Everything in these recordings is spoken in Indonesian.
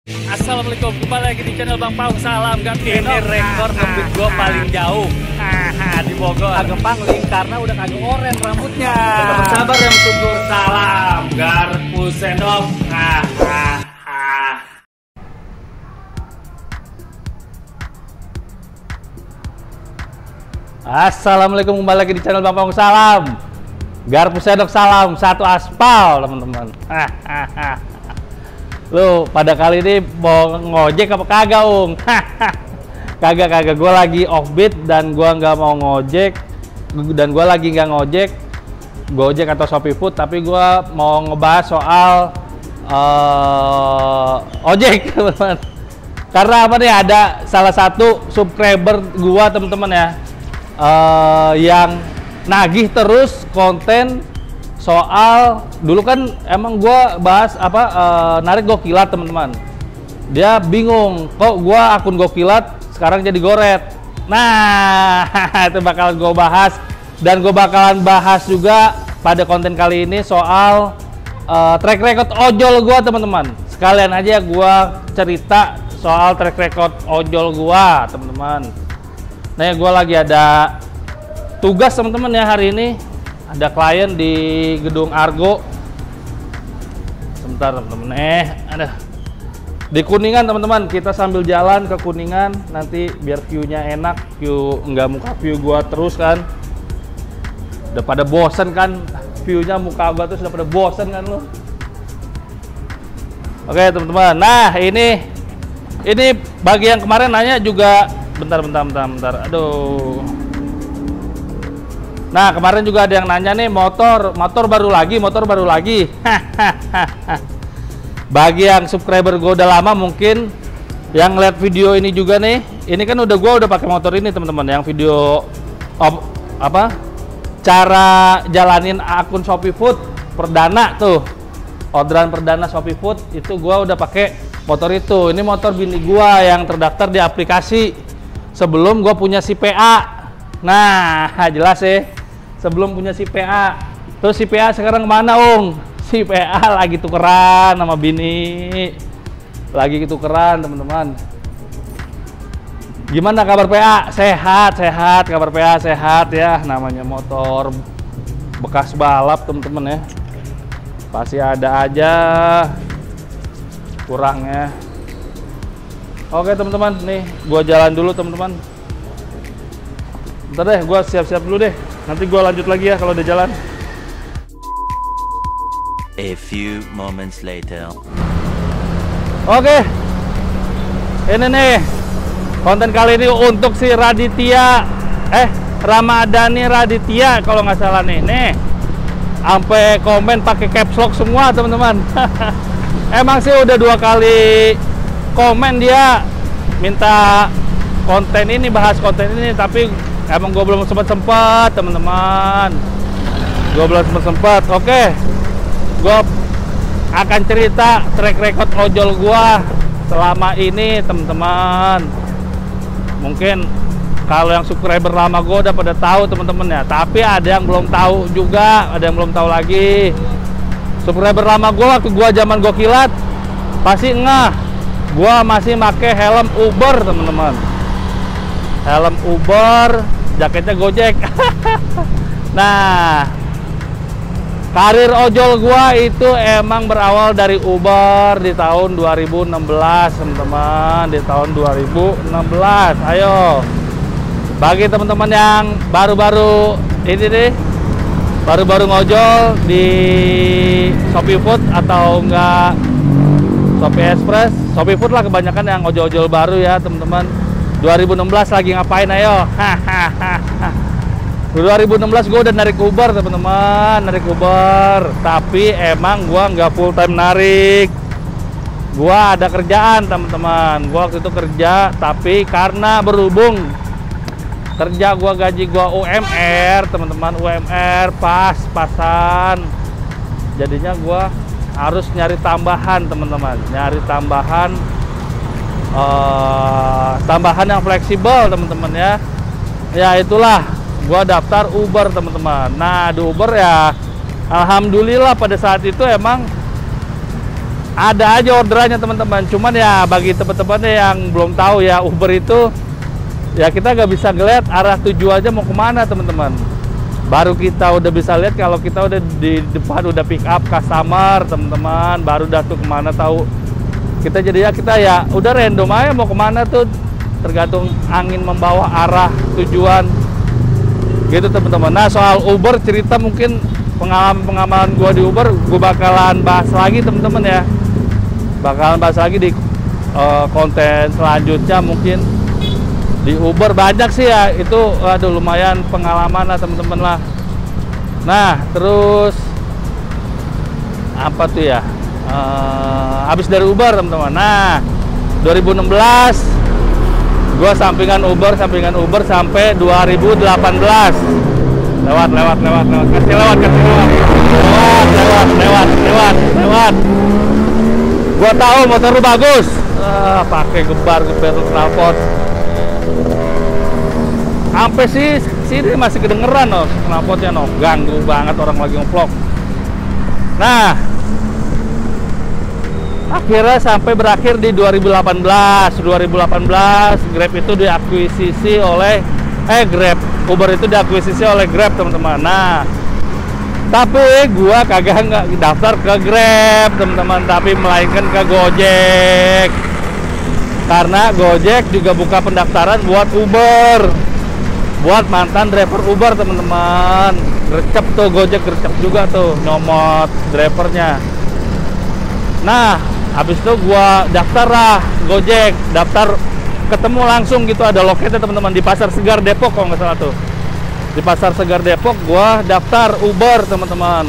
Assalamualaikum, kembali lagi di channel Bang Paung. Salam ganti. Ini rekor ngebut gua paling jauh di Bogor. Agak pangling karena udah kagak oren rambutnya. Tetap sabar yang subur. Salam garpu sendok. Assalamualaikum, kembali lagi di channel Bang Paung. Salam garpu sendok, salam satu aspal, teman-teman. Lu pada kali ini mau ngojek apa kagak, Ung? Kagak, gue lagi offbeat dan gue nggak mau ngojek, dan gue lagi nggak ngojek Gojek atau Shopee Food, tapi gue mau ngebahas soal ojek, teman-teman. Karena apa nih, ada salah satu subscriber gue, teman-teman ya, yang nagih terus konten soal, dulu kan emang gue bahas apa, narik Gokilat, teman-teman. Dia bingung, kok gue akun Gokilat sekarang jadi goret. Nah, itu bakalan gue bahas, dan gue bakalan bahas juga pada konten kali ini soal track record ojol gue, teman-teman. Sekalian aja gue cerita soal track record ojol gue, teman-teman. Nah, gue lagi ada tugas, teman-teman ya, hari ini. Ada klien di gedung Argo. Sebentar, teman-teman. Ada di Kuningan, teman-teman. Kita sambil jalan ke Kuningan, nanti biar view-nya enak. View nggak muka view gua terus kan. Udah pada bosen kan view-nya muka gua terus, udah pada bosen kan lo. Oke, teman-teman. Nah, ini bagi yang kemarin nanya juga. Bentar. Aduh. Nah, kemarin juga ada yang nanya nih, motor baru lagi. Bagi yang subscriber gue udah lama, mungkin yang lihat video ini juga nih, ini kan gue udah pakai motor ini, teman-teman. Yang video cara jalanin akun Shopee Food perdana tuh, orderan perdana Shopee Food, itu gue udah pakai motor itu. Ini motor bini gue yang terdaftar di aplikasi sebelum gue punya si PA. Nah, jelas ya, sebelum punya si PA. Terus si PA sekarang kemana, Ung? Si PA lagi tukeran sama bini. Lagi tukeran, teman-teman. Gimana kabar PA? Sehat. Kabar PA sehat ya. Namanya motor bekas balap, teman-teman ya. Pasti ada aja kurangnya. Oke, teman-teman. Nih, gua jalan dulu, teman-teman. Bentar deh, gue siap-siap dulu deh. Nanti gue lanjut lagi ya kalau udah jalan. A few moments later. Oke, ini nih konten kali ini untuk si Ramadhani Raditya kalau nggak salah nih. Nih, sampai komen pakai caps lock semua, teman-teman. Emang sih udah 2 kali komen dia minta konten ini, bahas konten ini, tapi emang gue belum sempat, teman-teman. Oke, gue akan cerita track record ojol gue selama ini, teman-teman. Mungkin kalau yang subscriber lama gue udah pada tahu, teman-teman ya. Tapi ada yang belum tahu juga, ada yang belum tahu lagi. Subscriber lama gue waktu gue zaman Gokilat pasti ngeh, gue masih pakai helm Uber, teman-teman. Helm Uber, jaketnya Gojek. Nah, karir ojol gua itu emang berawal dari Uber di tahun 2016, teman-teman. Di tahun 2016. Ayo, bagi teman-teman yang baru-baru ini nih, baru-baru ngojol di Shopee Food atau enggak Shopee Express, Shopee Food lah kebanyakan yang ojol-ojol baru ya, teman-teman. 2016 lagi ngapain, ayo? 2016 gue udah narik Uber, teman-teman, narik Uber. Tapi emang gue nggak full time narik. Gue ada kerjaan, teman-teman. Gue waktu itu kerja, tapi karena berhubung kerja gue, gaji gue UMR, teman-teman, UMR pas-pasan. Jadinya gue harus nyari tambahan, teman-teman, nyari tambahan yang fleksibel, teman-teman ya. Ya itulah, gua daftar Uber, teman-teman. Nah, di Uber ya alhamdulillah pada saat itu emang ada aja orderannya teman-teman. Cuman ya bagi teman-teman yang belum tahu ya, Uber itu ya kita nggak bisa ngeliat arah tujuannya mau kemana teman-teman. Baru kita udah bisa lihat kalau kita udah di depan udah pick up customer teman-teman, baru udah tuh kemana tahu. Kita jadi kita ya udah random aja mau kemana tuh, tergantung angin membawa arah tujuan gitu teman-teman. Nah soal Uber cerita mungkin pengalaman gue di Uber gue bakalan bahas lagi teman-teman ya, bakalan bahas lagi di konten selanjutnya. Mungkin di Uber banyak sih ya itu, aduh lumayan pengalaman lah teman-teman lah. Nah terus apa tuh ya, habis dari Uber teman-teman. Nah 2016 gue sampingan Uber sampai 2018. Lewat. Kasih lewat. Gua tahu motor lu bagus. Pakai geber knalpot. Sampai sini masih kedengeran loh knalpotnya no. Ganggu banget orang lagi nge-vlog. Nah, akhirnya sampai berakhir di 2018. Grab itu diakuisisi oleh Uber itu diakuisisi oleh Grab teman-teman. Nah, tapi gua kagak nggak daftar ke Grab teman-teman, tapi melainkan ke Gojek. Karena Gojek juga buka pendaftaran buat Uber, buat mantan driver Uber teman-teman. Gercep tuh Gojek, gercep juga tuh nomor drivernya. Nah, habis itu gua daftar lah Gojek, daftar ketemu langsung gitu, ada loketnya teman-teman di Pasar Segar Depok kalau nggak salah tuh. Di Pasar Segar Depok gua daftar Uber teman-teman.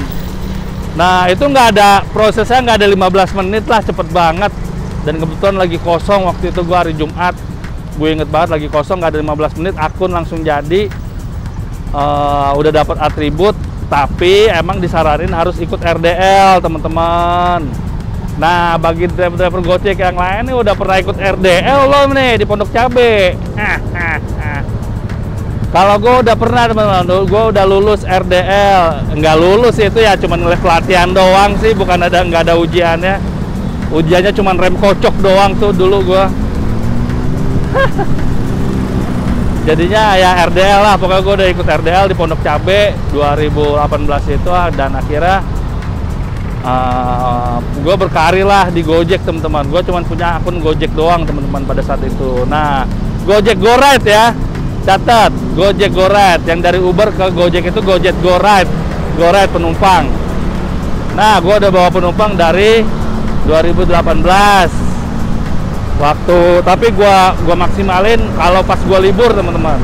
Nah itu nggak ada prosesnya, nggak ada 15 menit lah, cepet banget. Dan kebetulan lagi kosong waktu itu, gua hari Jumat, gue inget banget lagi kosong, nggak ada 15 menit akun langsung jadi. Udah dapat atribut, tapi emang disaranin harus ikut RDL teman-teman. Nah, bagi driver Gojek yang lain nih udah pernah ikut RDL loh nih di Pondok Cabe. Kalau gue udah pernah teman-teman, gue udah lulus RDL. Nggak lulus itu ya, cuman les pelatihan doang sih, bukan nggak ada ujiannya. Ujiannya cuman rem kocok doang tuh dulu gue. Jadinya ya RDL lah, pokoknya gue udah ikut RDL di Pondok Cabe 2018 itu, dan akhirnya gue berkarir lah di Gojek teman-teman. Gue cuma punya akun Gojek doang teman-teman pada saat itu. Nah, Gojek Go Ride ya, catat Gojek Go Ride. Yang dari Uber ke Gojek itu Gojek Go Ride, Go Ride penumpang. Nah, gue udah bawa penumpang dari 2018 waktu, tapi gue maksimalin kalau pas gue libur teman-teman.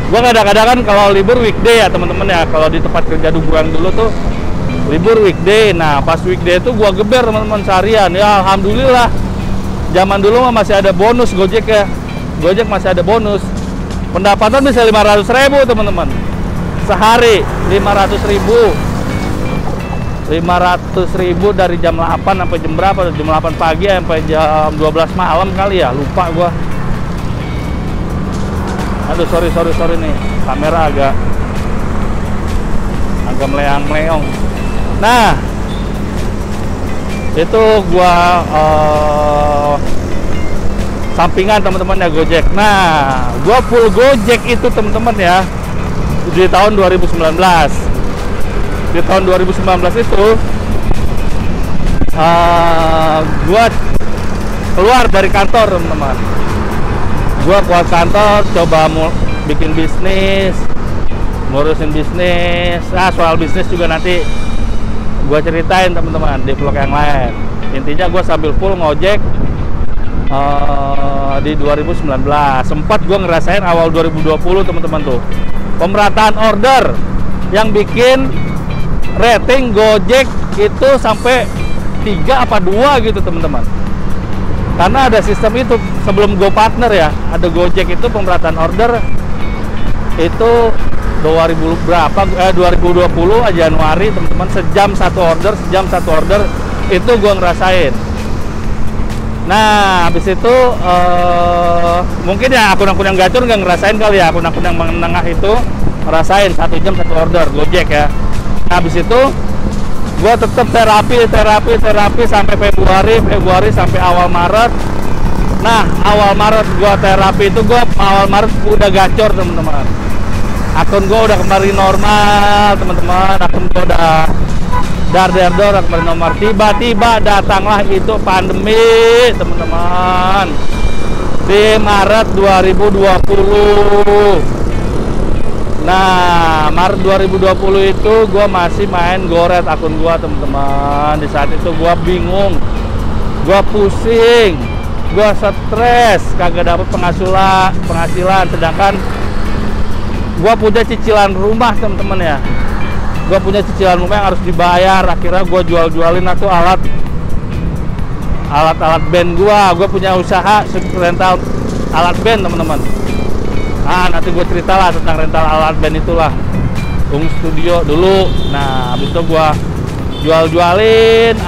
Gue kadang-kadang kan kalau libur weekday ya teman-teman ya, kalau di tempat kerja dugaan dulu tuh libur weekday. Nah pas weekday itu gua geber teman-teman seharian ya, alhamdulillah. Zaman dulu mah masih ada bonus Gojek ya, Gojek masih ada bonus, pendapatan bisa 500.000 teman-teman sehari. 500.000 dari jam 8 sampai jam berapa, jam 8 pagi sampai jam 12 malam kali ya, lupa gua. Aduh sorry nih, kamera agak meleang-meleong. Nah, itu gua sampingan teman-teman ya Gojek. Nah, gua full Gojek itu teman-teman ya di tahun 2019. Di tahun 2019 itu gua keluar dari kantor teman-teman. Gua keluar kantor, coba bikin bisnis, ngurusin bisnis. Soal bisnis juga nanti gue ceritain teman-teman di vlog yang lain. Intinya gue sambil full ngojek di 2019. Sempat gue ngerasain awal 2020 teman-teman tuh pemerataan order yang bikin rating Gojek itu sampai 3 apa 2 gitu teman-teman. Karena ada sistem itu sebelum Go Partner ya, ada Gojek itu pemerataan order itu 2020 Januari teman-teman, sejam satu order itu gue ngerasain. Nah habis itu mungkin ya akun-akun yang gacor nggak ngerasain kali ya, akun-akun yang menengah itu ngerasain 1 jam 1 order Gojek ya. Nah habis itu Gue tetap terapi sampai Februari sampai awal Maret. Nah, awal Maret gue terapi itu, awal Maret udah gacor teman-teman. Akun gue udah kembali normal teman-teman. Akun gue udah dar-der-dor kembali normal. Tiba-tiba datanglah itu pandemi teman-teman di Maret 2020. Nah, Maret 2020 itu gue masih main goret akun gue teman-teman. Di saat itu gue bingung, gue pusing, gue stres, kagak dapet penghasilan. Sedangkan gue punya cicilan rumah teman-teman ya. Gue punya cicilan rumah yang harus dibayar. Akhirnya gue jual-jualin atau alat-alat band gue. Gue punya usaha rental alat band teman-teman. Ah, nanti gue cerita lah tentang rental alat band itulah. Studio dulu. Nah, habis itu gue jual-jualin,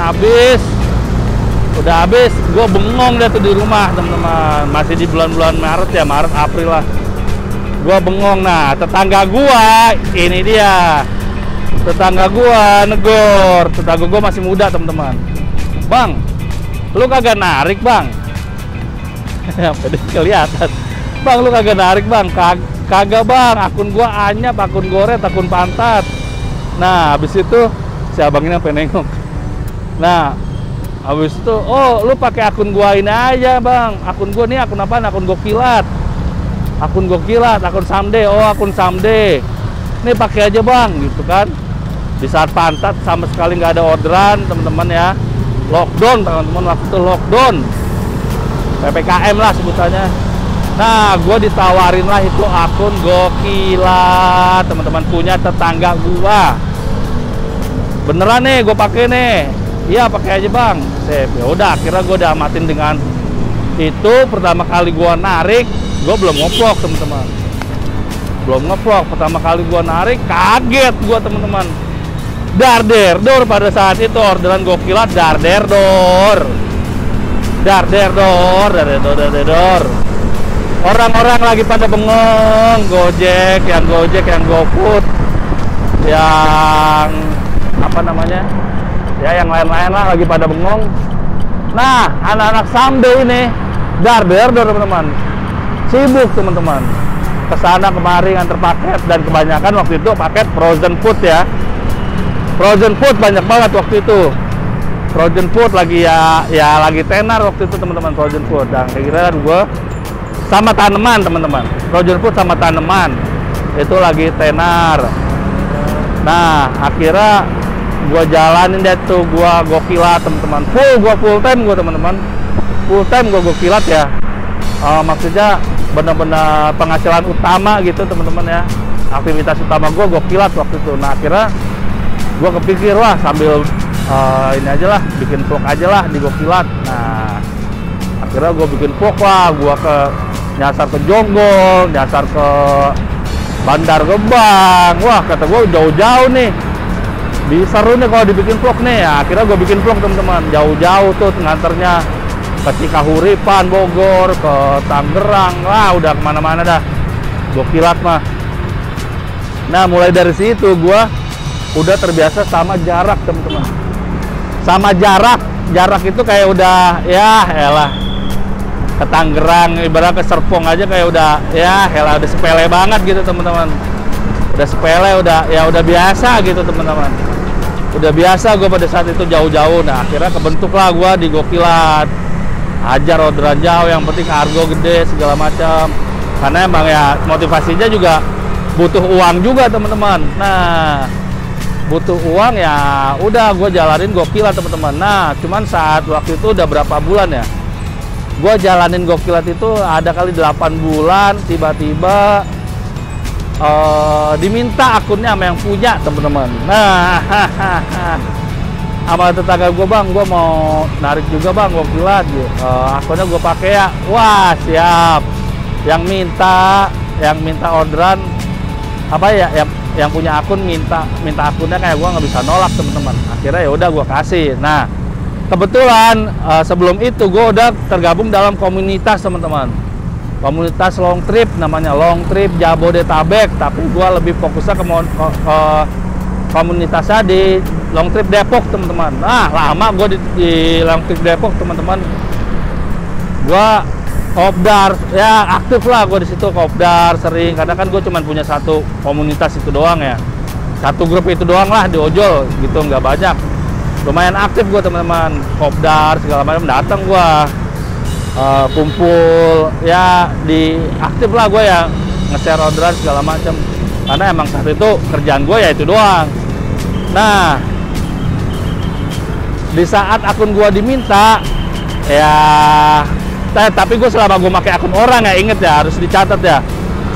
udah habis, gue bengong deh tuh di rumah teman-teman. Masih di bulan-bulan Maret ya, Maret April lah. Gue bengong. Nah, tetangga gue, ini dia. Tetangga gue negor. Tetangga gue masih muda teman-teman. Bang, lu kagak narik bang? Kelihatan. Bang, lu kagak narik bang? Kagak bang, akun gua anyap, akun goret, akun pantat. Nah, habis itu si abang ini sampai nengok. Nah, habis itu, oh lu pakai akun gua ini aja bang. Akun gua nih akun apaan? Akun Gokilat. Akun Gokilat, akun Samde. Oh, akun Samde. Nih pakai aja bang, gitu kan. Di saat pantat sama sekali nggak ada orderan teman-teman ya. Lockdown teman-teman, waktu itu lockdown. PPKM lah sebutannya. Nah, gue ditawarin lah itu akun Gokilat teman-teman, punya tetangga gua. Beneran nih, gue pakai nih. Iya, pakai aja bang. Ya udah, akhirnya gue udah amatin dengan itu. Pertama kali gue narik, gue belum ngeplok teman-teman. Belum ngeplok. Pertama kali gue narik, kaget gue teman-teman. Dar-der-dor pada saat itu orderan Gokilat, dar-der-dor. Dar-der-dor. Orang-orang lagi pada bengong, Gojek, yang GoFood, yang apa namanya, ya yang lain-lain lah lagi pada bengong. Nah, anak-anak Samde ini dar-der-dor teman-teman, sibuk teman-teman, kesana kemari nganter paket, dan kebanyakan waktu itu paket frozen food ya. Frozen food banyak banget waktu itu. Frozen food lagi ya lagi tenar waktu itu teman-teman, frozen food. Dan kira-kira gue sama tanaman teman-teman, frozen food sama tanaman itu lagi tenar. Nah, akhirnya gue jalanin deh tuh, gue Gokilat teman-teman, full time gue teman-teman, full time gue Gokilat ya. Maksudnya benar-benar penghasilan utama gitu teman-teman ya, aktivitas utama gue Gokilat waktu itu. Nah, akhirnya gue kepikir, wah sambil ini aja lah, bikin vlog aja lah di Gokilat. Nah, akhirnya gue bikin vlog lah, gue nyasar ke Jonggol, nyasar ke Bandar Gebang. Wah, kata gue jauh-jauh nih, bisa seru nih kalau dibikin vlog nih. Ya, akhirnya gue bikin vlog teman-teman, jauh-jauh tuh nganternya ke Cikahuripan, Bogor, ke Tangerang, wah udah kemana-mana dah Gokilat mah. Nah, mulai dari situ gue udah terbiasa sama jarak teman-teman, sama jarak itu kayak udah ya elah, ke Tangerang ibarat ke Serpong aja kayak udah ya elah, udah sepele banget gitu teman-teman, udah sepele, udah biasa gitu teman-teman, udah biasa gue pada saat itu jauh-jauh. Nah, akhirnya kebentuklah gue di Gokilat, ajar orderan jauh, yang penting argo gede segala macam, karena emang ya motivasinya juga butuh uang juga teman-teman. Nah, butuh uang ya udah gue jalanin Gokilat teman-teman. Nah, cuman saat waktu itu udah berapa bulan ya gue jalanin Gokilat itu, ada kali 8 bulan tiba-tiba diminta akunnya sama yang punya teman-teman. Nah, sama tetangga gue, bang gue mau narik juga bang Gokilat, akunnya gue pakai ya. Wah, siap. Yang minta orderan apa ya, yang punya akun minta akunnya, kayak gue nggak bisa nolak teman-teman. Akhirnya ya udah gue kasih. Nah, kebetulan sebelum itu gue udah tergabung dalam komunitas teman-teman, komunitas long trip, namanya Long Trip Jabodetabek. Tapi gue lebih fokusnya ke komunitasnya di long trip Depok teman-teman. Nah lama gue di long trip Depok teman-teman. Gue kopdar ya, aktif lah gue di situ, kopdar sering, karena kan gue cuma punya satu komunitas itu doang ya, satu grup itu doang lah di ojol gitu, nggak banyak. Lumayan aktif gue teman-teman, kopdar segala macam, datang gue kumpul ya, di aktif lah gue ya, nge-share orderan segala macam, karena emang saat itu kerjaan gue ya itu doang. Nah di saat akun gue diminta ya, tapi gue selama gue pakai akun orang ya, inget ya, harus dicatat ya,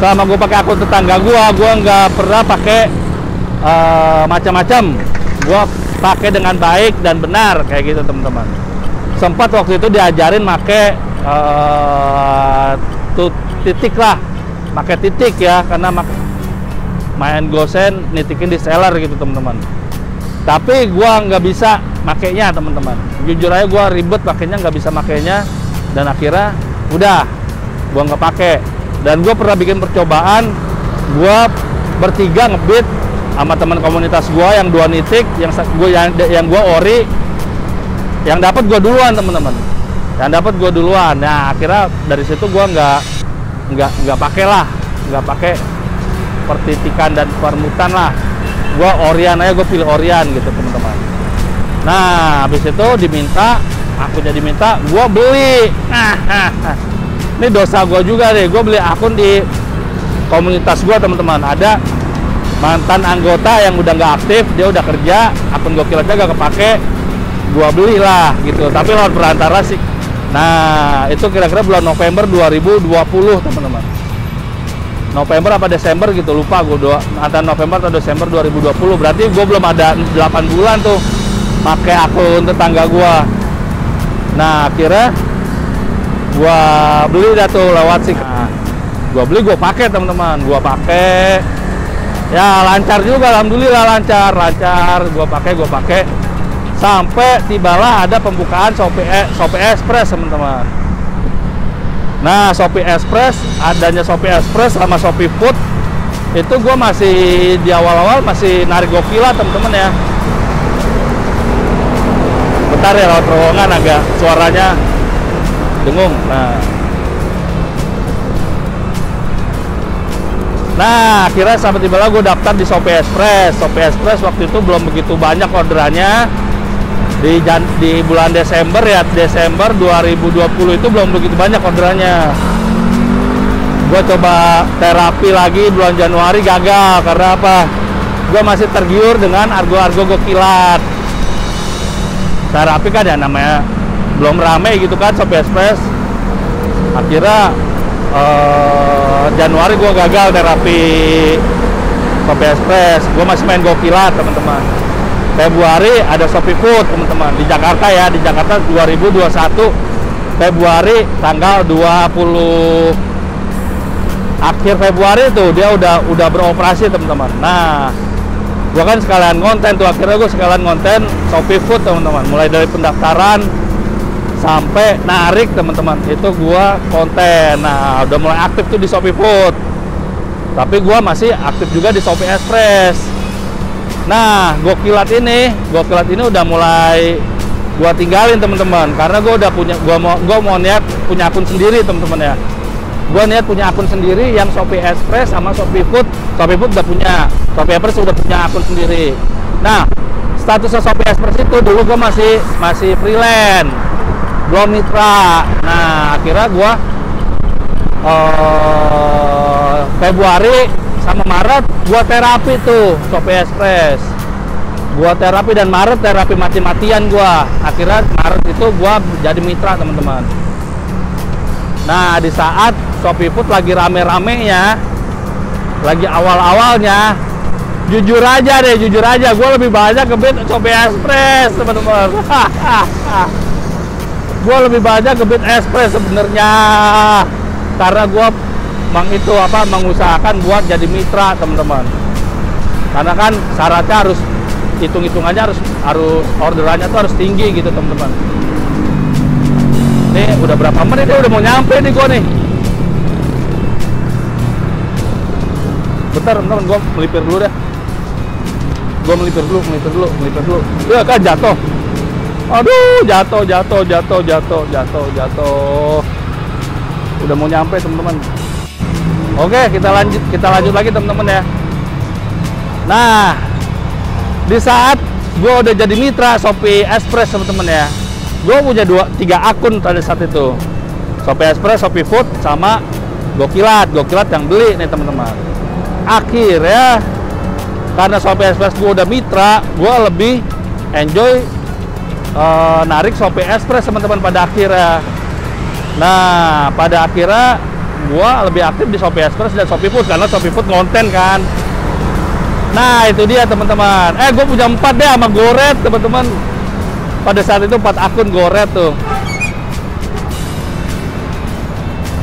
selama gue pakai akun tetangga gue nggak pernah pakai macam-macam. Gue pakai dengan baik dan benar kayak gitu teman-teman. Sempat waktu itu diajarin pakai titik lah, pakai titik ya, karena main gosen nitikin di seller gitu teman-teman. Tapi gue nggak bisa makainya teman-teman, jujur aja gue ribet pakainya, nggak bisa makainya. Dan akhirnya udah gue nggak pakai. Dan gue pernah bikin percobaan, gue bertiga ngebit sama teman komunitas gue yang 2 nitik, yang gue ori, yang dapat gue duluan teman-teman, yang dapat gue duluan. Nah akhirnya dari situ gue nggak pakai lah, nggak pakai pertitikan dan permutan lah, gue orian aja, gue pilih orian gitu teman-teman. Nah habis itu diminta, akunnya diminta, gue beli. Ini dosa gue juga deh, gue beli akun di komunitas gue teman-teman. Ada mantan anggota yang udah nggak aktif, dia udah kerja, akun Gokilatnya gak kepake, gue beli lah gitu, tapi lewat perantara sih. Nah itu kira-kira bulan November 2020 teman-teman, November apa Desember gitu, lupa gue, antara November atau Desember 2020. Berarti gue belum ada 8 bulan tuh pakai akun tetangga gue. Nah akhirnya gua beli dah tuh lewat sih. Nah, gua beli, gua pakai teman-teman, gua pakai ya, lancar juga, alhamdulillah lancar. Gua pakai sampai tibalah ada pembukaan Shopee Express teman-teman. Nah Shopee Express, adanya Shopee Express sama Shopee Food itu gua masih di awal-awal masih narik Gokilat teman-teman ya. Bentar ya, lewat terowongan agak suaranya dengung. Nah akhirnya sampai tiba-tiba gue daftar di Shopee Express. Shopee Express waktu itu belum begitu banyak orderannya. Di bulan Desember ya, Desember 2020 itu belum begitu banyak orderannya. Gue coba terapi lagi bulan Januari, gagal. Karena apa? Gue masih tergiur dengan argo-argo Gokilat. Terapi kan ya namanya belum rame gitu kan Shopee Express. Akhirnya Januari gue gagal terapi Shopee Express, gue masih main Gokilat teman-teman. Februari ada Shopee Food teman-teman di Jakarta ya, di Jakarta 2021 Februari tanggal 20 akhir Februari tuh dia udah beroperasi teman-teman. Nah gue kan sekalian konten tuh, akhirnya gue sekalian konten Shopee Food teman-teman, mulai dari pendaftaran sampai narik teman-teman, itu gua konten. Nah udah mulai aktif tuh di Shopee Food, tapi gua masih aktif juga di Shopee Express. Nah Gokilat ini udah mulai gua tinggalin teman-teman, karena gua udah punya, gua mau niat punya akun sendiri teman-teman ya. Gua niat punya akun sendiri yang Shopee Express sama Shopee Food. Shopee Food udah punya, Shopee Express udah punya akun sendiri. Nah statusnya Shopee Express itu dulu gua masih freelance, belum mitra. Nah akhirnya gua Februari sama Maret gua terapi tuh Shopee Express, gua terapi, dan Maret terapi mati-matian gua. Akhirnya Maret itu gua jadi mitra teman-teman. Nah di saat Shopee Food lagi rame-ramenya, lagi awal-awalnya, jujur aja gua lebih banyak ngebit Shopee Express teman-teman. Gue lebih banyak ngebit Express sebenarnya, karena gue mengusahakan buat jadi mitra teman-teman. Karena kan syaratnya harus, hitung-hitungannya harus orderannya tuh harus tinggi gitu teman-teman. Ini udah berapa menit dia udah mau nyampe nih gue nih. Bentar teman-teman, gue melipir dulu deh. Gua melipir dulu. Ya kan jatuh. Aduh, jatuh. Udah mau nyampe teman-teman. Oke, kita lanjut lagi teman-teman ya. Nah, di saat gue udah jadi mitra Shopee Express teman-teman ya, gue punya 3 akun pada saat itu. Shopee Express, Shopee Food, sama Gokilat yang beli nih teman-teman. Akhirnya karena Shopee Express gue udah mitra, gue lebih enjoy narik Shopee Express teman-teman pada akhirnya. Nah, pada akhirnya gue lebih aktif di Shopee Express dan Shopee Food karena Shopee Food konten kan. Nah, itu dia teman-teman. Gue punya 4 deh sama Goret teman-teman. Pada saat itu 4 akun Goret tuh.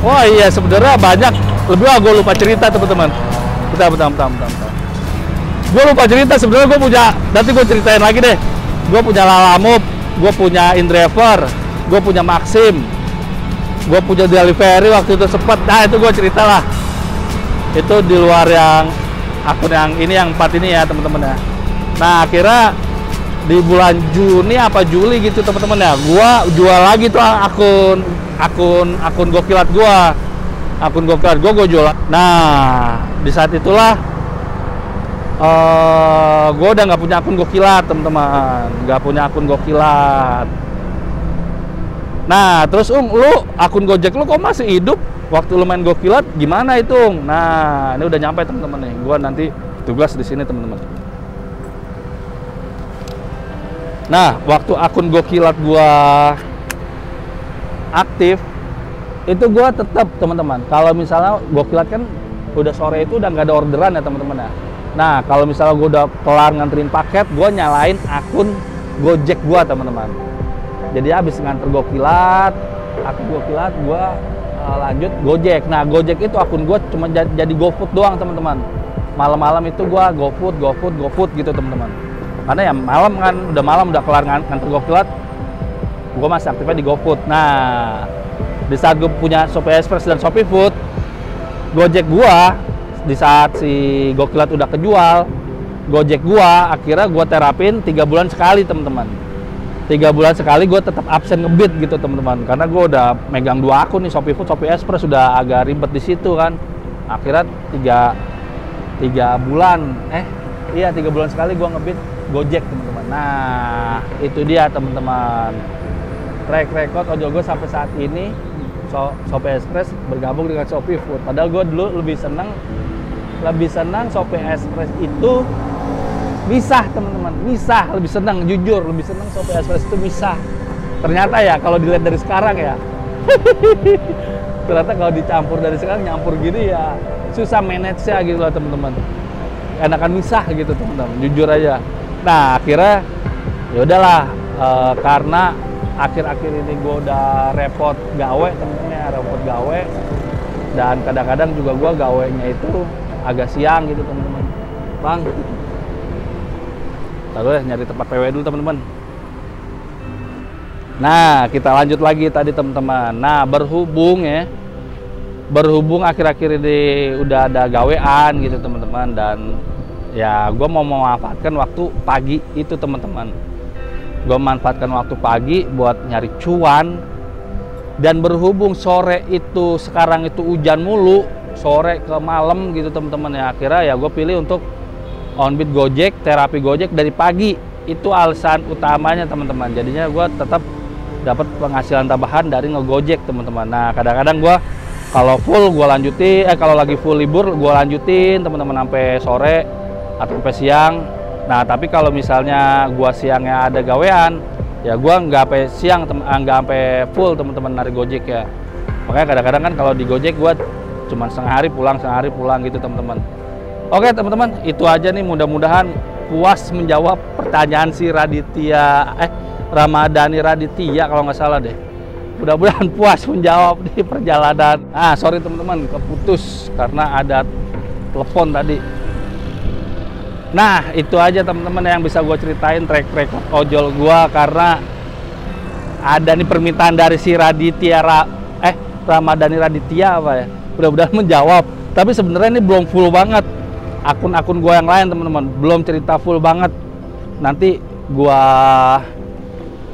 Wah iya, sebenarnya banyak. Gue lupa cerita teman-teman. Bentar. Gue lupa cerita sebenarnya. Gue punya, nanti gue ceritain lagi deh. Gue punya Lalamove, gue punya InDriver, gue punya Maxim, gue punya Delivery waktu itu sempat. Nah itu gue cerita lah. Itu di luar yang akun yang ini, yang 4 ini ya teman-teman ya. Nah akhirnya di bulan Juni apa Juli gitu teman-teman ya, gua jual lagi tuh akun Gokilat gua jual. Nah di saat itulah gua udah nggak punya akun Gokilat teman-teman, Nah terus lu akun Gojek lu kok masih hidup waktu lu main Gokilat, gimana itu? Nah, ini udah nyampe teman-teman nih. Gua nanti tugas di sini teman-teman. Nah, waktu akun Gokilat gua aktif, itu gua tetap teman-teman. Kalau misalnya Gokilat kan udah sore itu udah nggak ada orderan ya teman-teman ya. Nah, kalau misalnya gua udah kelar nganterin paket, gua nyalain akun Gojek gua teman-teman. Jadi habis nganter Gokilat, gua lanjut Gojek. Nah Gojek itu akun gue cuma jadi GoFood doang teman-teman. Malam-malam itu gue GoFood gitu teman-teman. Karena ya malam kan, udah kelar nganter Gokilat, gue masih aktifnya di GoFood. Nah di saat gue punya Shopee Express dan Shopee Food, Gojek gue di saat si Gokilat udah kejual, Gojek gue akhirnya gue terapin 3 bulan sekali teman-teman. 3 bulan sekali gue tetap absen ngebit gitu teman-teman, karena gue udah megang 2 akun nih, Shopee Food, Shopee Express, sudah agak ribet di situ kan. Akhirnya 3 bulan 3 bulan sekali gue ngebit Gojek teman-teman. Nah itu dia teman-teman, track record ojol gue sampai saat ini. Shopee Express bergabung dengan Shopee Food, padahal gue dulu lebih senang Shopee Express itu misah teman-teman, lebih senang, jujur lebih senang Shopee Express itu misah. Ternyata ya kalau dilihat dari sekarang ya ternyata kalau dicampur dari sekarang, nyampur gini ya susah manage-nya gitu lah teman-teman. Enakan misah gitu teman-teman, jujur aja. Nah akhirnya ya udahlah, karena akhir-akhir ini gue udah repot gawe temen-temen ya, dan kadang-kadang juga gue gawenya itu agak siang gitu teman-teman. Bang, lalu nyari tempat PW dulu teman-teman. Nah kita lanjut lagi tadi teman-teman. Nah berhubung akhir-akhir ini udah ada gawean gitu teman-teman, dan ya gue mau memanfaatkan waktu pagi itu teman-teman. Gue manfaatkan waktu pagi buat nyari cuan, dan berhubung sore itu sekarang itu hujan mulu, sore ke malam gitu teman-teman ya, akhirnya ya gue pilih untuk onbit Gojek, terapi Gojek dari pagi. Itu alasan utamanya teman-teman. Jadinya gue tetap dapat penghasilan tambahan dari ngegojek teman-teman. Nah kadang-kadang gue kalau full gue lanjutin, kalau lagi full libur gue lanjutin teman-teman sampai sore atau sampai siang. Nah tapi kalau misalnya gue siangnya ada gawean, ya gue nggak sampai siang, nggak sampai full teman-teman narik Gojek ya. Makanya kadang-kadang kan kalau di Gojek gue cuma setengah hari pulang gitu teman-teman. Oke teman-teman, itu aja nih, mudah-mudahan puas menjawab pertanyaan si Ramadhani Raditya kalau nggak salah deh. Mudah-mudahan puas menjawab di perjalanan. Sorry teman-teman, keputus karena ada telepon tadi. Nah itu aja teman-teman yang bisa gue ceritain track record ojol gue, karena ada nih permintaan dari si Ramadhani Raditya apa ya. Mudah-mudahan menjawab. Tapi sebenarnya ini belum full banget. akun-akun gua yang lain teman-teman, belum cerita full banget. Nanti gua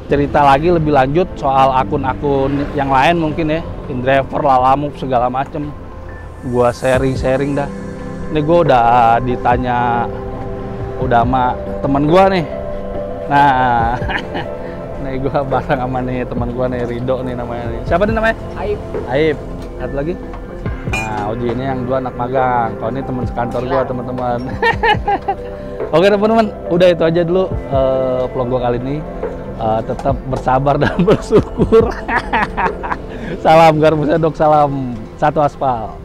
cerita lagi lebih lanjut soal akun-akun yang lain mungkin ya, InDriver, Lalamove segala macem. Gua sharing-sharing dah. Ini gua udah ditanya udah sama teman gua nih. Nah, nih gua bareng sama nih teman gua nih, Rido nih namanya nih. Siapa nih namanya? Aib. Aib. Satu lagi? Nah, Oji ini yang dua anak magang. Kalau ini teman sekantor gua, teman-teman. Oke teman-teman, udah itu aja dulu vlog gua kali ini. Tetap bersabar dan bersyukur. Salam Garbu Sedok, salam satu aspal.